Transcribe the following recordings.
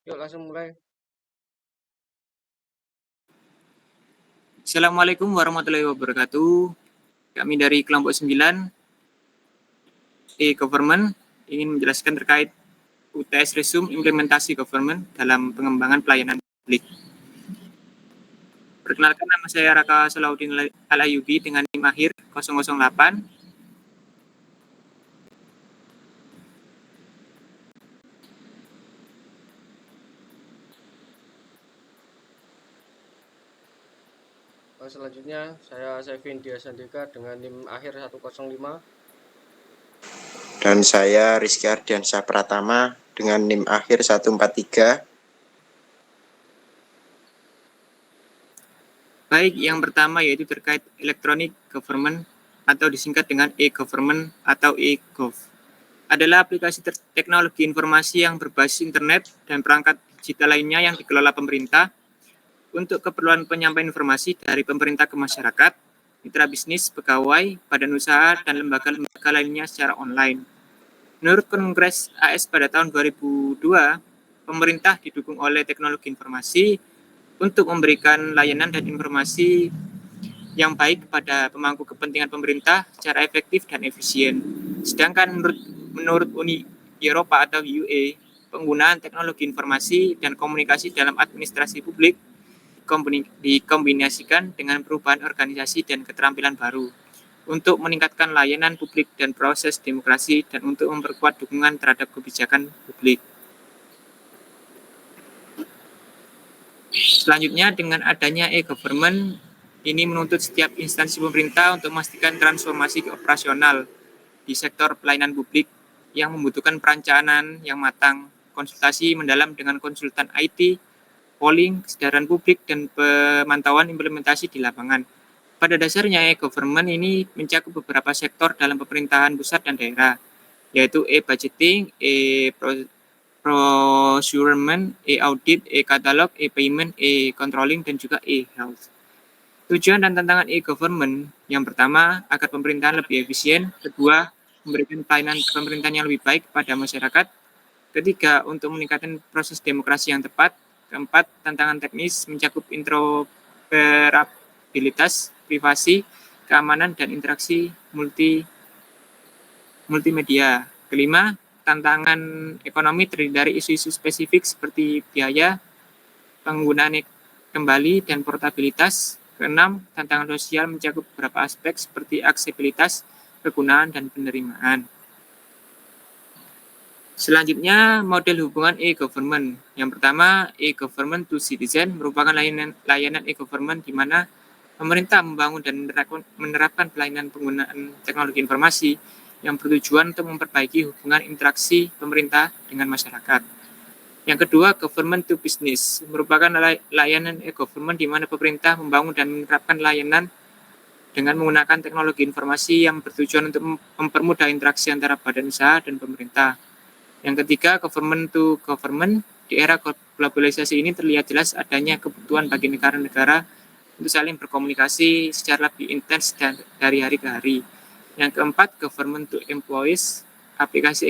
Yuk langsung mulai. Assalamualaikum warahmatullahi wabarakatuh. Kami dari kelompok 9 e-government ingin menjelaskan terkait UTS Resume implementasi government dalam pengembangan pelayanan publik. Perkenalkan, nama saya Raka Salahuddin Al-Ayubi dengan NIM akhir 008. Selanjutnya saya Sevin Diasandika dengan NIM akhir 105. Dan saya Rizky Ardiansyah Pratama dengan NIM akhir 143. Baik, yang pertama yaitu terkait electronic government atau disingkat dengan e-government atau e-gov. Adalah aplikasi teknologi informasi yang berbasis internet dan perangkat digital lainnya yang dikelola pemerintah untuk keperluan penyampaian informasi dari pemerintah ke masyarakat, mitra bisnis, pegawai, badan usaha, dan lembaga-lembaga lainnya secara online. Menurut Kongres AS pada tahun 2002, pemerintah didukung oleh teknologi informasi untuk memberikan layanan dan informasi yang baik kepada pemangku kepentingan pemerintah secara efektif dan efisien. Sedangkan menurut Uni Eropa atau UE, penggunaan teknologi informasi dan komunikasi dalam administrasi publik dikombinasikan dengan perubahan organisasi dan keterampilan baru untuk meningkatkan layanan publik dan proses demokrasi dan untuk memperkuat dukungan terhadap kebijakan publik. Selanjutnya, dengan adanya e-government, ini menuntut setiap instansi pemerintah untuk memastikan transformasi operasional di sektor pelayanan publik yang membutuhkan perencanaan yang matang, konsultasi mendalam dengan konsultan IT, polling, kesadaran publik, dan pemantauan implementasi di lapangan. Pada dasarnya, e-government ini mencakup beberapa sektor dalam pemerintahan pusat dan daerah, yaitu e-budgeting, procurement, e-audit, e-katalog, e-payment, e-controlling, dan juga e-health. Tujuan dan tantangan e-government, yang pertama, agar pemerintahan lebih efisien. Kedua, memberikan pelayanan pemerintahan yang lebih baik kepada masyarakat. Ketiga, untuk meningkatkan proses demokrasi yang tepat. Keempat, tantangan teknis mencakup interoperabilitas, privasi, keamanan, dan interaksi multimedia. Kelima, tantangan ekonomi terdiri dari isu-isu spesifik seperti biaya, penggunaan kembali, dan portabilitas. Keenam, tantangan sosial mencakup beberapa aspek seperti aksesibilitas, kegunaan, dan penerimaan. Selanjutnya, model hubungan e-government. Yang pertama, e-government to citizen merupakan layanan e-government di mana pemerintah membangun dan menerapkan pelayanan penggunaan teknologi informasi yang bertujuan untuk memperbaiki hubungan interaksi pemerintah dengan masyarakat. Yang kedua, government to business merupakan layanan e-government di mana pemerintah membangun dan menerapkan layanan dengan menggunakan teknologi informasi yang bertujuan untuk mempermudah interaksi antara badan usaha dan pemerintah. Yang ketiga, government to government. Di era globalisasi ini terlihat jelas adanya kebutuhan bagi negara-negara untuk saling berkomunikasi secara lebih intens dari hari ke hari. Yang keempat, government to employees. Aplikasi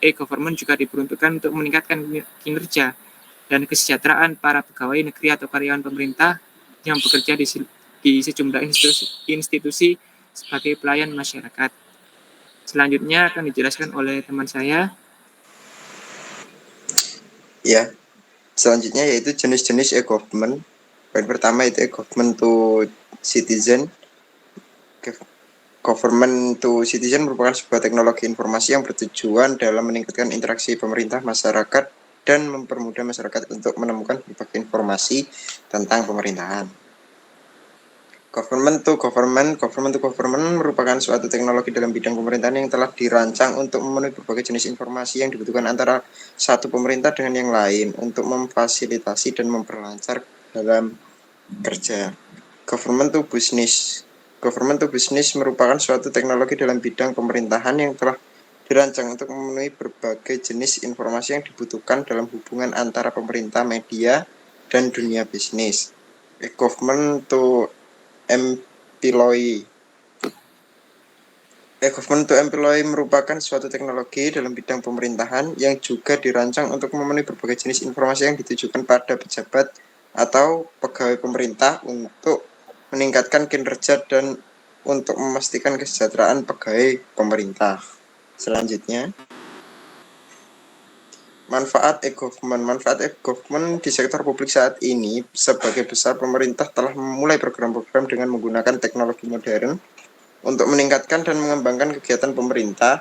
e-government juga diperuntukkan untuk meningkatkan kinerja dan kesejahteraan para pegawai negeri atau karyawan pemerintah yang bekerja di sejumlah institusi sebagai pelayan masyarakat. Selanjutnya akan dijelaskan oleh teman saya. Ya, selanjutnya yaitu jenis-jenis e-government. Poin pertama itu e-government to citizen. Government to citizen merupakan sebuah teknologi informasi yang bertujuan dalam meningkatkan interaksi pemerintah, masyarakat, dan mempermudah masyarakat untuk menemukan berbagai informasi tentang pemerintahan. Government to government merupakan suatu teknologi dalam bidang pemerintahan yang telah dirancang untuk memenuhi berbagai jenis informasi yang dibutuhkan antara satu pemerintah dengan yang lain untuk memfasilitasi dan memperlancar dalam kerja. Government to business merupakan suatu teknologi dalam bidang pemerintahan yang telah dirancang untuk memenuhi berbagai jenis informasi yang dibutuhkan dalam hubungan antara pemerintah, media, dan dunia bisnis. Government to employee E-government to employ merupakan suatu teknologi dalam bidang pemerintahan yang juga dirancang untuk memenuhi berbagai jenis informasi yang ditujukan pada pejabat atau pegawai pemerintah untuk meningkatkan kinerja dan untuk memastikan kesejahteraan pegawai pemerintah. Selanjutnya, manfaat e-government. Manfaat e-government di sektor publik saat ini sebagai besar pemerintah telah memulai program-program dengan menggunakan teknologi modern untuk meningkatkan dan mengembangkan kegiatan pemerintah,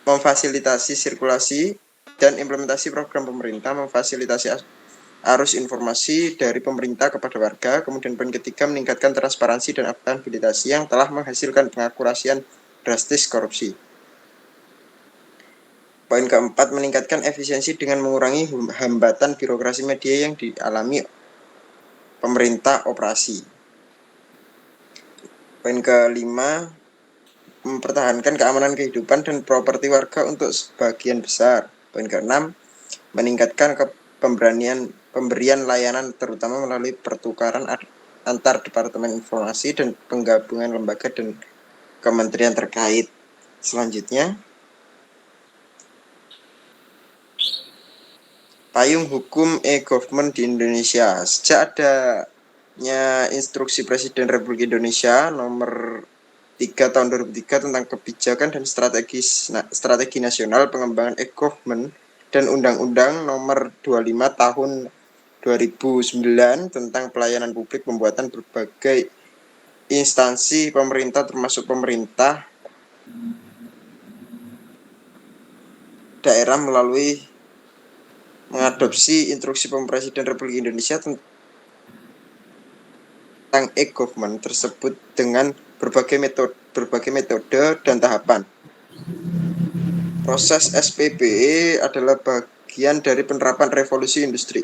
memfasilitasi sirkulasi dan implementasi program pemerintah, memfasilitasi arus informasi dari pemerintah kepada warga. Kemudian poin ketiga, meningkatkan transparansi dan akuntabilitas yang telah menghasilkan pengakurasian drastis korupsi. Poin keempat, meningkatkan efisiensi dengan mengurangi hambatan birokrasi media yang dialami pemerintah operasi. Poin kelima, mempertahankan keamanan kehidupan dan properti warga untuk sebagian besar. Poin keenam, meningkatkan pemberian layanan terutama melalui pertukaran antar departemen informasi dan penggabungan lembaga dan kementerian terkait. Selanjutnya, payung hukum e-government di Indonesia. Sejak adanya Instruksi Presiden Republik Indonesia nomor 3 tahun 2003 tentang kebijakan dan strategi nasional pengembangan e-government dan Undang-Undang nomor 25 tahun 2009 tentang pelayanan publik, pembuatan berbagai instansi pemerintah termasuk pemerintah daerah melalui mengadopsi Instruksi Presiden Republik Indonesia tentang e-government tersebut dengan berbagai metode dan tahapan. Proses SPBE adalah bagian dari penerapan revolusi industri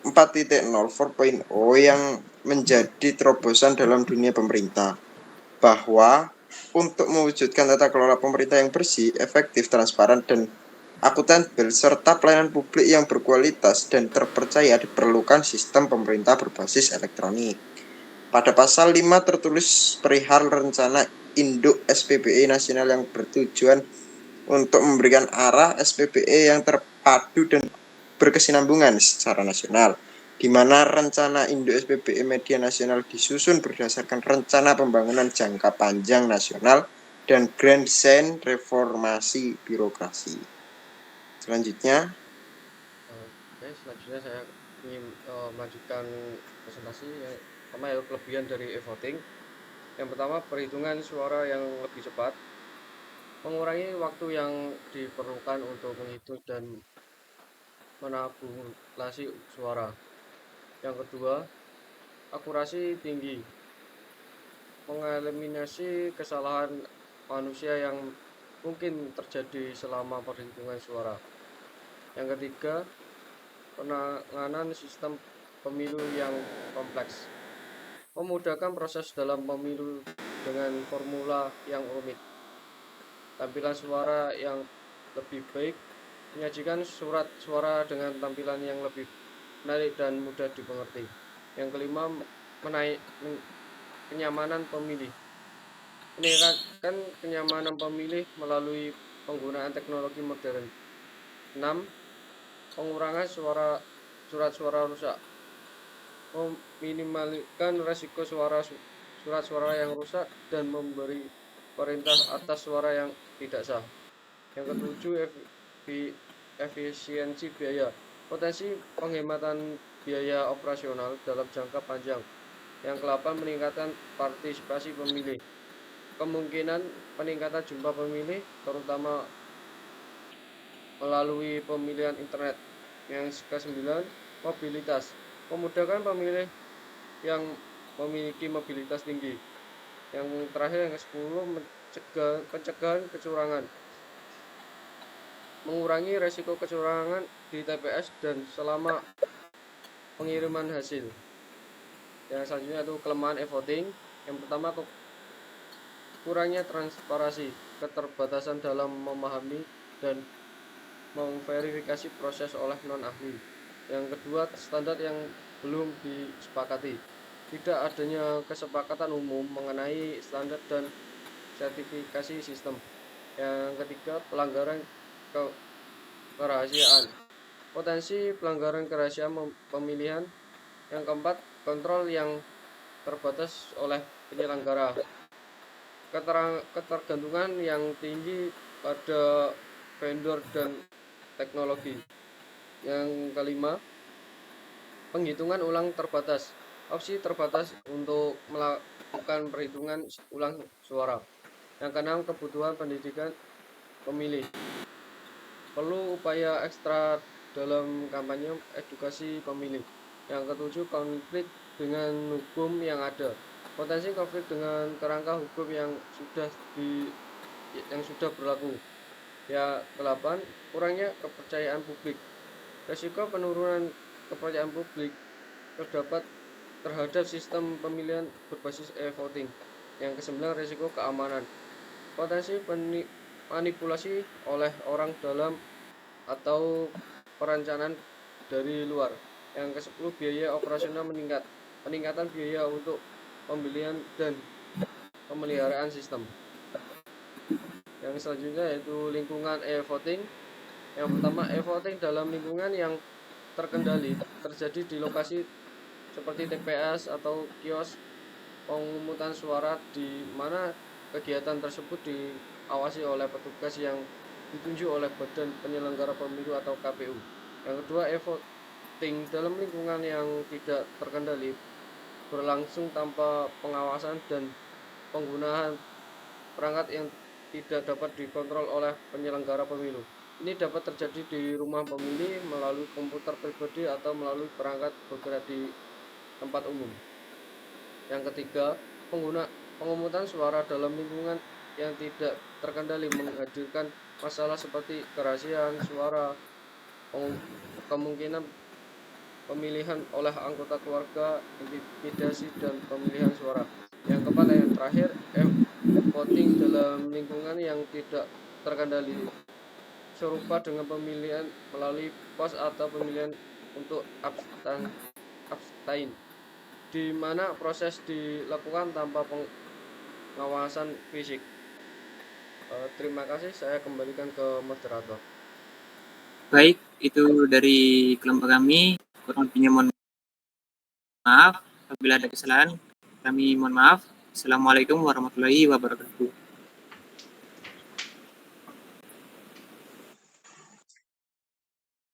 4.0 yang menjadi terobosan dalam dunia pemerintah, bahwa untuk mewujudkan tata kelola pemerintah yang bersih, efektif, transparan, dan akuntabel, serta pelayanan publik yang berkualitas dan terpercaya, diperlukan sistem pemerintah berbasis elektronik. Pada pasal 5 tertulis perihal rencana induk SPBE nasional yang bertujuan untuk memberikan arah SPBE yang terpadu dan berkesinambungan secara nasional, di mana rencana induk SPBE media nasional disusun berdasarkan rencana pembangunan jangka panjang nasional dan grand design reformasi birokrasi. Selanjutnya, selanjutnya saya ingin melanjutkan presentasi. Yang pertama yaitu kelebihan dari e-voting. Yang pertama, perhitungan suara yang lebih cepat, mengurangi waktu yang diperlukan untuk menghitung dan menabulasi suara. Yang kedua, akurasi tinggi, mengeliminasi kesalahan manusia yang mungkin terjadi selama perhitungan suara. Yang ketiga, penanganan sistem pemilu yang kompleks, memudahkan proses dalam pemilu dengan formula yang rumit. Tampilan suara yang lebih baik, menyajikan surat suara dengan tampilan yang lebih menarik dan mudah dimengerti. Yang kelima, kenyamanan pemilih, meningkatkan kenyamanan pemilih melalui penggunaan teknologi modern. 6. Pengurangan surat suara rusak, meminimalkan resiko surat suara yang rusak dan memberi perintah atas suara yang tidak sah. Yang ketujuh, efisiensi biaya, potensi penghematan biaya operasional dalam jangka panjang. Yang ke-8, meningkatkan partisipasi pemilih, kemungkinan peningkatan jumlah pemilih terutama melalui pemilihan internet. Yang ke-9, mobilitas, memudahkan pemilih yang memiliki mobilitas tinggi. Yang terakhir, yang ke-10, pencegahan kecurangan, mengurangi resiko kecurangan di TPS dan selama pengiriman hasil. Yang selanjutnya itu kelemahan e-voting. Yang pertama, kurangnya transparansi, keterbatasan dalam memahami dan memverifikasi proses oleh non-ahli. Yang kedua, standar yang belum disepakati, tidak adanya kesepakatan umum mengenai standar dan sertifikasi sistem. Yang ketiga, pelanggaran kerahasiaan. Potensi pelanggaran kerahasiaan pemilihan. Yang keempat, kontrol yang terbatas oleh penyelenggara. Ketergantungan yang tinggi pada vendor dan teknologi. Yang kelima, penghitungan ulang terbatas. Opsi terbatas untuk melakukan perhitungan ulang suara. Yang keenam, kebutuhan pendidikan pemilih. Perlu upaya ekstra dalam kampanye edukasi pemilih. Yang ketujuh, konflik dengan hukum yang ada. Potensi konflik dengan kerangka hukum yang sudah berlaku. Ya, ke-8, kurangnya kepercayaan publik. Risiko penurunan kepercayaan publik terdapat terhadap sistem pemilihan berbasis e-voting. Yang ke-9, risiko keamanan. Potensi manipulasi oleh orang dalam atau perencanaan dari luar. Yang ke-10, biaya operasional meningkat. Peningkatan biaya untuk pembelian dan pemeliharaan sistem. Yang selanjutnya yaitu lingkungan e-voting. Yang pertama, e-voting dalam lingkungan yang terkendali terjadi di lokasi seperti TPS atau kios pemungutan suara, di mana kegiatan tersebut diawasi oleh petugas yang ditunjuk oleh Badan Penyelenggara Pemilu atau KPU. Yang kedua, e-voting dalam lingkungan yang tidak terkendali berlangsung tanpa pengawasan dan penggunaan perangkat yang tidak dapat dikontrol oleh penyelenggara pemilu. Ini dapat terjadi di rumah pemilih, melalui komputer pribadi, atau melalui perangkat bergerak di tempat umum. Yang ketiga, pemungutan suara dalam lingkungan yang tidak terkendali menghadirkan masalah seperti kerahasiaan suara, kemungkinan pemilihan oleh anggota keluarga, intimidasi, dan pemilihan suara. Yang keempat, yang terakhir, voting dalam lingkungan yang tidak terkendali serupa dengan pemilihan melalui pos atau pemilihan untuk abstain, di mana proses dilakukan tanpa pengawasan fisik. Terima kasih, saya kembalikan ke moderator. Baik, itu dari kelompok kami. Kurang lebihnya mohon maaf. Apabila ada kesalahan, kami mohon maaf. Assalamualaikum warahmatullahi wabarakatuh.